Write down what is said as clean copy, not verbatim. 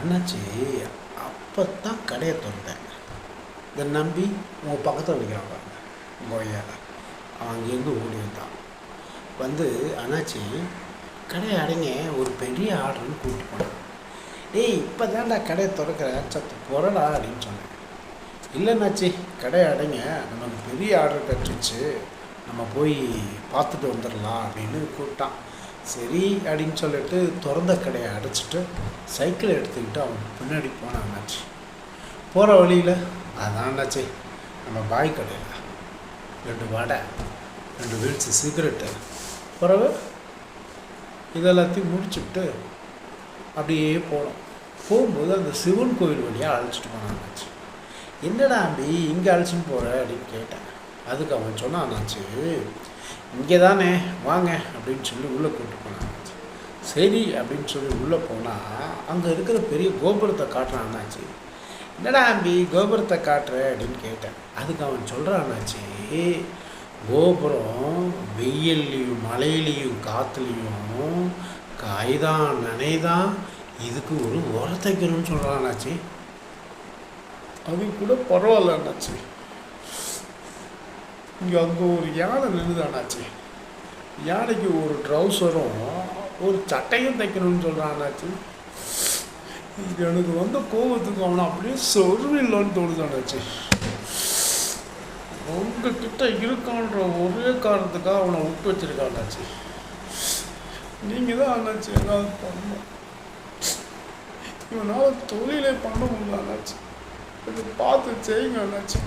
அண்ணாச்சி அப்போ தான் கடையை திறந்தேன். இதை நம்பி உங்கள் பக்கத்தில் நிற்கிறான் பாருங்க கோயால. அவன் அங்கேருந்து ஓடி வந்தான். வந்து அண்ணாச்சி கடையை அடைங்க, ஒரு பெரிய ஆர்டர்னு கூப்பிட்டு போனான். டேய் இப்போ தான்டா கடையை திறக்கிற, சத்து பொறடா அப்படின்னு சொன்னேன். இல்லைண்ணாச்சி கடையை அடைங்க, நமக்கு பெரிய ஆர்டர் கட்டுச்சு, நம்ம போய் பார்த்துட்டு வந்துடலாம் அப்படின்னு கூப்பிட்டான். சரி அப்படின்னு சொல்லிட்டு திறந்த கடையை அடைச்சிட்டு சைக்கிளை எடுத்துக்கிட்டு அவன் பின்னாடி போனான் அண்ணாச்சி. போகிற வழியில் அதான் அண்ணாச்சி நம்ம பாய் கடையில் 2 வடை 2 வீல்ஸு சிகரெட்டு பிறகு இதெல்லாத்தையும் முடிச்சுட்டு அப்படியே போனோம். போகும்போது அந்த சிவன் கோவில் வழியாக அழைச்சிட்டு போனான் அண்ணாச்சி. என்னடா அம்பி இங்கே அழைச்சிட்டு போகிற அப்படின்னு கேட்டேன். அதுக்கு அவன் சொன்னான், அண்ணாச்சி இங்கே தானே வாங்க அப்படின்னு சொல்லி உள்ளே கூப்பிட்டு போனான் அண்ணாச்சி. சரி அப்படின்னு சொல்லி உள்ளே போனால் அங்கே இருக்கிற பெரிய கோபுரத்தை காட்டுறான் அண்ணாச்சி. என்னடா அம்பி கோபுரத்தை காட்டுற அப்படின்னு கேட்டேன். அதுக்கு அவன் சொல்கிறான், அண்ணாச்சி கோபுரம் வெயில்லையும் மழையிலையும் காற்றுலையும் காய்தான் நனைதான், இதுக்கு ஒரு உரத்தைக்கணும்னு சொல்கிறான் அண்ணாச்சி. அது கூட பரவாயில்ல அண்ணாச்சி, இங்கே அங்கே ஒரு யானை நின்றுதானாச்சு, யானைக்கு ஒரு ட்ரௌசரும் ஒரு சட்டையும் தைக்கணும்னு சொல்கிறான் அண்ணாச்சி. இது எனக்கு வந்த கோபத்துக்கு அவனை அப்படியே சொருவில்லைன்னு தோணுதானாச்சு. உங்ககிட்ட இருக்கான்ற ஒரே காரணத்துக்காக அவனை விட்டு வச்சிருக்கான்னாச்சு. நீங்கள் தான் அண்ணாச்சி ஏதாவது பண்ணணும், இவனால் தொழிலே பண்ண முடியல அண்ணாச்சி, கொஞ்சம் பார்த்து செய்யுங்க அண்ணாச்சி.